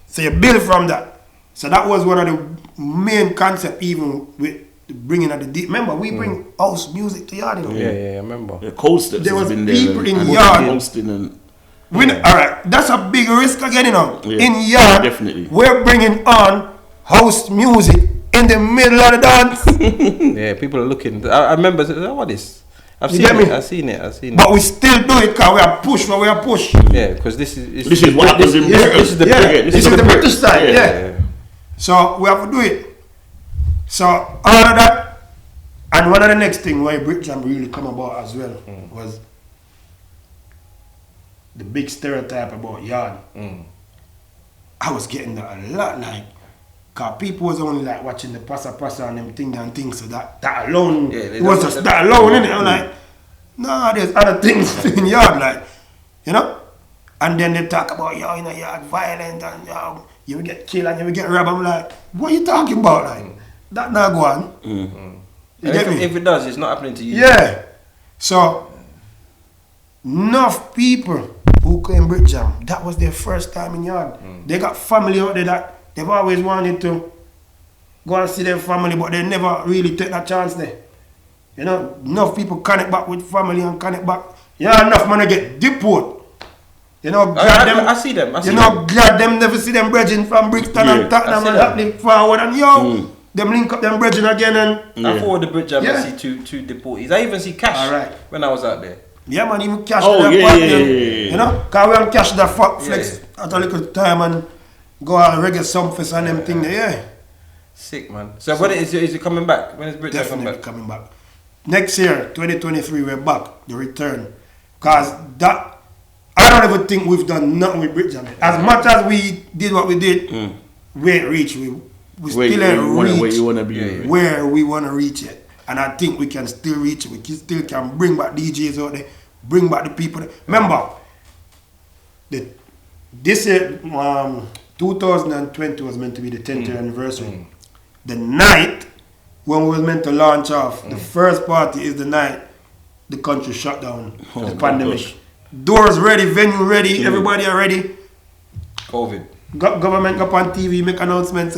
So you build from that. So that was one of the main concepts, even with the bringing of the deep. Remember, we bring house music to yard. Yeah, I remember. Yeah, Cold Steps there was been people there in yard. Alright, that's a big risk again, you know. Yeah, in yard, definitely. We're bringing on house music in the middle of the dance. Yeah, people are looking. I remember, what is? I've seen it. But we still do it because we are push. Yeah, because this is what happens in Britain. This is the British side. Yeah. So we have to do it. So all of that, and one of the next thing why Britjam really come about as well was the big stereotype about yard. I was getting that a lot, like, cause people was only like watching the passa and them things, so that alone, it was just that alone, innit? I'm like, nah, there's other things in yard, like, you know? And then they talk about, yo, you know, yard violent and yo, you will get killed and you will get robbed. I'm like, what are you talking about, like? That not go on. You get me? If it does, it's not happening to you. Yeah. So, enough people who came Britjam, that was their first time in yard. They got family out there that they've always wanted to go and see their family, but they never really take that chance there. You know, enough people connect back with family and connect back. Yeah, enough man get deported. You know, I see them. Glad them never see them brethren from Brixton and Tottenham and happening forward and them link up them brethren again and I forward the Britjam and see two deportees. I even see Cash when I was out there. Yeah, man, even Cash you know, because we have Cash that flex at a little time and go on reggae sumfest and them thing there, Sick, man. So when is it coming back? When is Britjam coming back? Next year, 2023, we're back, the return. Because that, I don't ever think we've done nothing with Britjam. As much as we did what we did, we ain't reach. We still ain't reach where you want to be. Where we want to reach it. And I think we can still reach it. We still can bring back DJs out there, bring back the people. Remember, this year, 2020 was meant to be the 10th year anniversary. The night when we were meant to launch off, the first party is the night the country shut down, the pandemic. Gosh. Doors ready, venue ready, everybody are ready. COVID. Government go up on TV, make announcements,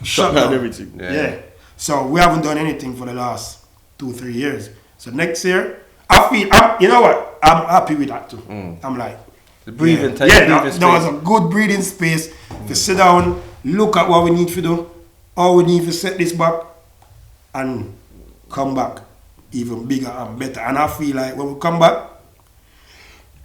shut down everything. Yeah. So we haven't done anything for the last 2-3 years. So next year, I feel, you know what? I'm happy with that too. I'm like, the breathing time. Yeah, there was a good breathing space to sit down, look at what we need to do, how we need to set this back, and come back even bigger and better. And I feel like when we come back,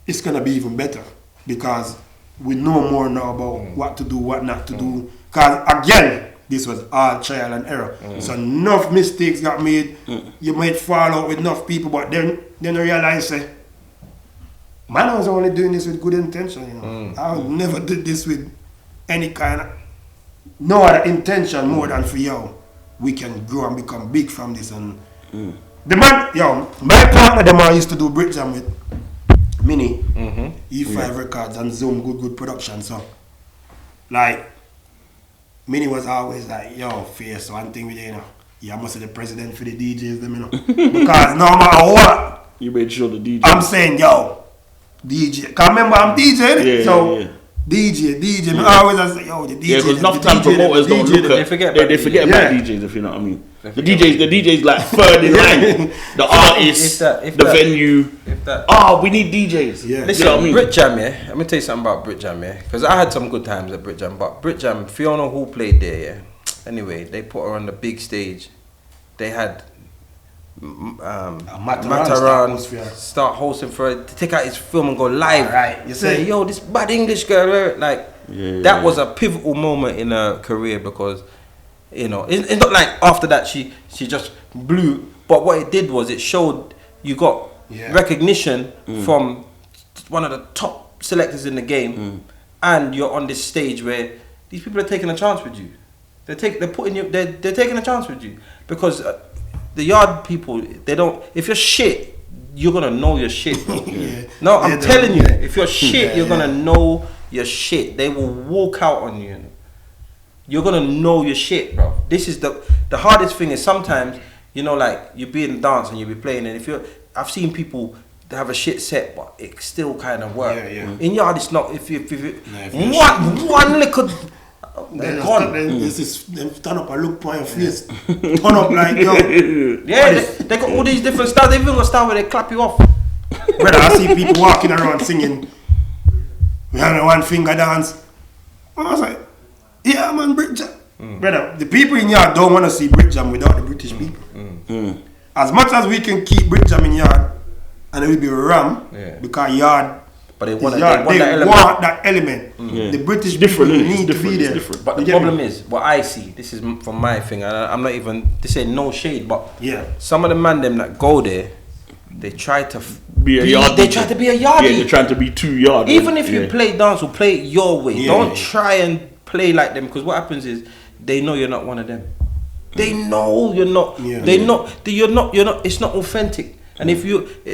it's gonna be even better because we know more now about what to do, what not to do. Because again, this was all trial and error. So enough mistakes got made. You might fall out with enough people, but then you realize, say, man, I was only doing this with good intention, you know. I would never did this with any kind of, no other intention more than for you. We can grow and become big from this. And the man, my partner, the man used to do Britjam with Mini, E5 Records and Zoom, good production. So, like, Mini was always like, face one thing with you, know. You must be the president for the DJs, them, you know. Because no matter what, you made sure the DJ. I'm saying, DJ. Cause remember I'm DJing, DJ. I always say, the DJ. Yeah, because enough time promoters don't look at. They forget about DJs, if you know what I mean. The DJs like third in line. The artists, the venue. We need DJs. Yeah. Listen, you know what I mean? Britjam, let me tell you something about Britjam, because I had some good times at Britjam. But Britjam, Fiona who played there, Anyway, they put her on the big stage. They had Mataran start hosting for her to take out his film and go live. Right. You say, yo, this bad English girl, like that was a pivotal moment in her career because, you know, it's not like after that she just blew. But what it did was it showed you got recognition from one of the top selectors in the game, and you're on this stage where these people are taking a chance with you. They're taking a chance with you because the yard people, they don't. If you're shit, you're gonna know your shit, bro. No, I'm telling you, if you're shit, you're gonna know your shit. They will walk out on you. You're gonna know your shit, bro. This is the hardest thing is sometimes, you know, like you be in the dance and you be playing, and I've seen people have a shit set, but it still kind of work. In yard, it's not. If one little. They turn up and look on your face. Turn up like, yo. Yeah, they got all these different styles. They even got a style where they clap you off. Brother, I see people walking around singing, we have one finger dance. I was like, yeah, man, Britjam. Brother, the people in yard don't want to see Britjam without the British people. As much as we can keep Britjam in yard, and it will be ram, because yard. But they want that element. The British people need to be there. But the problem is, what I see, this is from my thing, and I'm not even, this ain't no shade, but some of the man them that go there, they try to be a yard. They try to be a yardie. Yeah, they're trying to be too yard. Even if you play dance or play it your way, don't try and play like them, because what happens is they know you're not one of them. They know you're not. You're not. It's not authentic. And if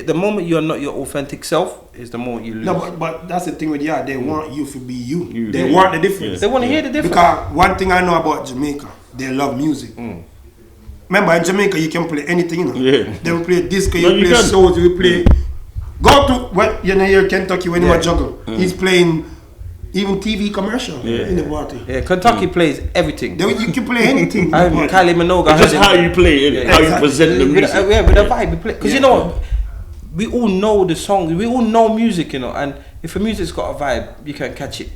the moment you're not your authentic self, is the moment you lose. No, but that's the thing with they want you to be you. They want the difference. They want to hear the difference. Because one thing I know about Jamaica, they love music. Remember, in Jamaica, you can play anything, you know. They will play disco, you play soul, you play. Go to here Kentucky when you are juggle. He's playing even TV commercial in the party. Yeah, Kentucky plays everything. You can play anything. Kylie Minogue. It's just how you play it, how you present the music. With a vibe you play. Because you know what? We all know the songs. We all know music, you know. And if a music's got a vibe, you can catch it.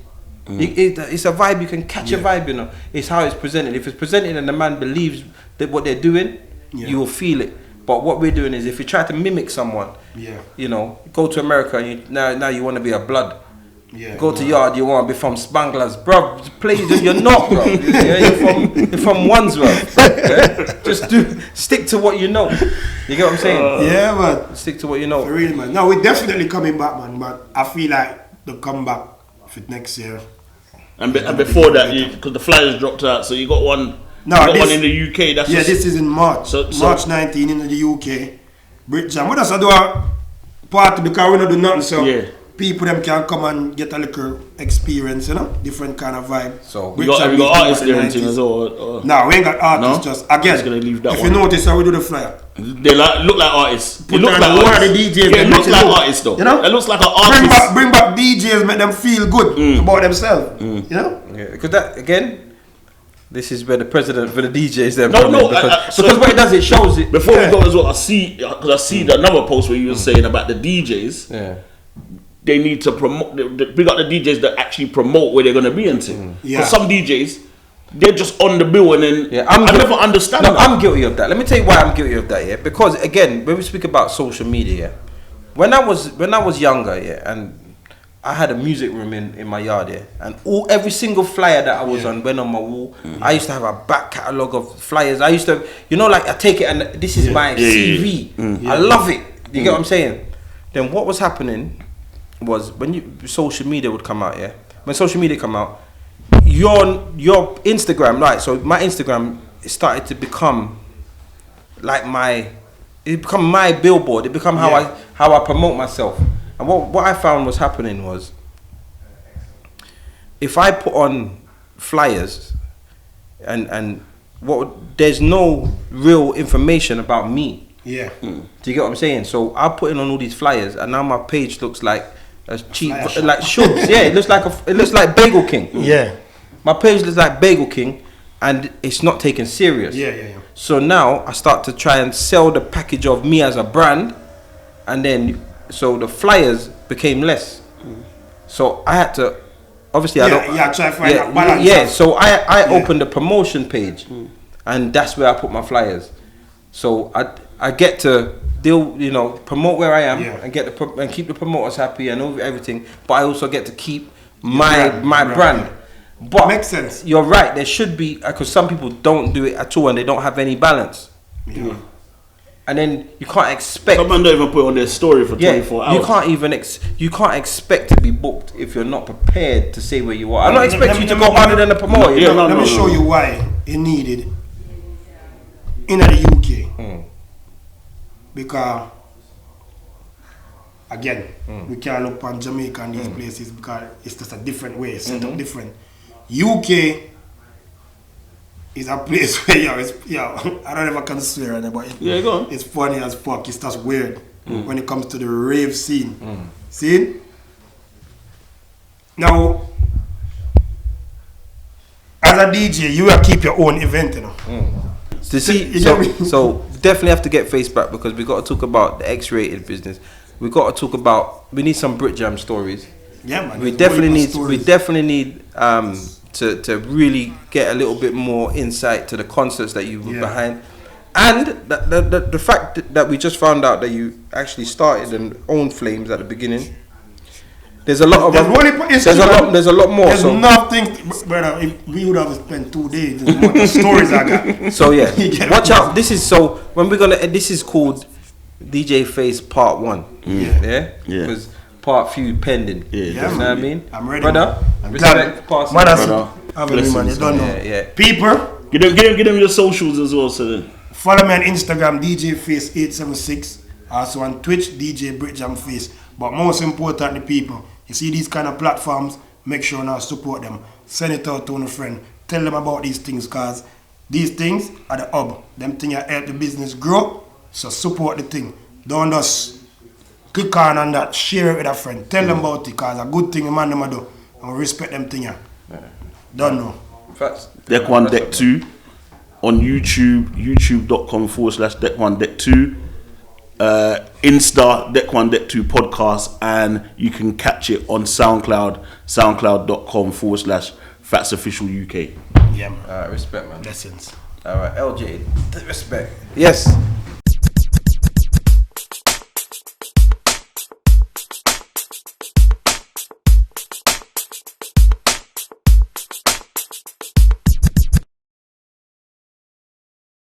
It's a vibe. You can catch a vibe, you know. It's how it's presented. If it's presented and the man believes that what they're doing, you will feel it. But what we're doing is if you try to mimic someone, you know, go to America and now you want to be a blood. Go to yard, you want to be from Spanglers, bro. Please, you're not, bro. You're from Wandsworth. Just stick to what you know. You get what I'm saying? Yeah, man. Stick to what you know. For real, man. No, we're definitely coming back, man. But I feel like the comeback for next year. And before that, because the flyers dropped out, so you got one. One in the UK. That's this is in March. March 19 in the UK. Britjam. What does I do a party because we don't do nothing, so people them can come and get a little experience, you know, different kind of vibe. So we got artists there and things as well. No, we ain't got artists. Just again, just gonna leave that if you notice how we do the flyer, they look like artists. It looks like one of the DJs. It looks like artists though. You know, it looks like an artist. Bring back DJs, make them feel good about themselves. You know, because that again. This is where the president for the DJs there. Because what it does, it shows it. Before we go as well, I see another post where you were saying about the DJs. They need to promote. We got the DJs that actually promote where they're going to be into. Because some DJs, they're just on the bill and then I never understand. No, I'm guilty of that. Let me tell you why I'm guilty of that. Yeah, because again, when we speak about social media, when I was younger, and I had a music room in my yard, yeah, and every single flyer that I was on went on my wall. I used to have a back catalogue of flyers. I used to, like, I take it and this is my CV. I love it. You get what I'm saying? Then what was happening was when social media would come out, yeah. When social media come out, your Instagram, right? So my Instagram started to become like my billboard. It become how I promote myself. And what I found was happening was, if I put on flyers and there's no real information about me. Yeah. Do you get what I'm saying? So I'm putting on all these flyers, and now my page looks like a cheap, like Shubs. Yeah, it looks like Bagel King. Yeah. My page looks like Bagel King, and it's not taken serious. Yeah. So now I start to try and sell the package of me as a brand, and then so the flyers became less. So I had to, obviously, try to find that balance. Yeah, so I opened a promotion page, and that's where I put my flyers. So I get to deal, promote where I am, and and keep the promoters happy and everything. But I also get to keep my brand. But makes sense. You're right. There should be, because some people don't do it at all and they don't have any balance. Yeah. And then you can't expect. Some man don't even put on their story for 24 hours. You can't even you can't expect to be booked if you're not prepared to say where you are. I'm not expecting you to go harder than a promoter. Let me show you why it needed in the UK. Because again, we can't look on Jamaica and these places because it's just a different way, set up different. UK is a place where I don't ever can swear on it, but go on. It's funny as fuck. It's just weird when it comes to the rave scene. See? Now, as a DJ, you will keep your own event, So definitely have to get Face back, because we got to talk about the X-rated business. We got to talk about. We need some Britjam stories. Yeah, man. We definitely need to really get a little bit more insight to the concerts that you were behind, and the fact that we just found out that you actually started and owned Flames at the beginning. There's a lot of there's a lot more. There's nothing, brother. If we would have spent 2 days, there's more stories I got. So watch out. This is this is called DJ Face Part 1. Yeah. Because Part few pending. You know what I mean? I'm ready, brother. I'm Respect, glad. brother. You don't know. People, Give them your socials as well, so follow me on Instagram, DJ Face 876. Also on Twitch, DJ Britjam Face. But most importantly, people, you see these kind of platforms, make sure now support them. Send it out to a friend. Tell them about these things, because these things are the hub. Them things that help the business grow. So support the thing. Don't just click on that, share it with a friend. Tell them about it, because a good thing a man them do. And we respect them things. Don't know. FATZ. Deck 1, Deck 2 on YouTube, youtube.com/Deck 1, Deck 2. Insta, Deck 1, Deck 2 podcast, and you can catch it on SoundCloud, soundcloud.com/FATZ Official UK. Yeah, man. Respect, man. Blessings. Alright, LJ, respect. Yes.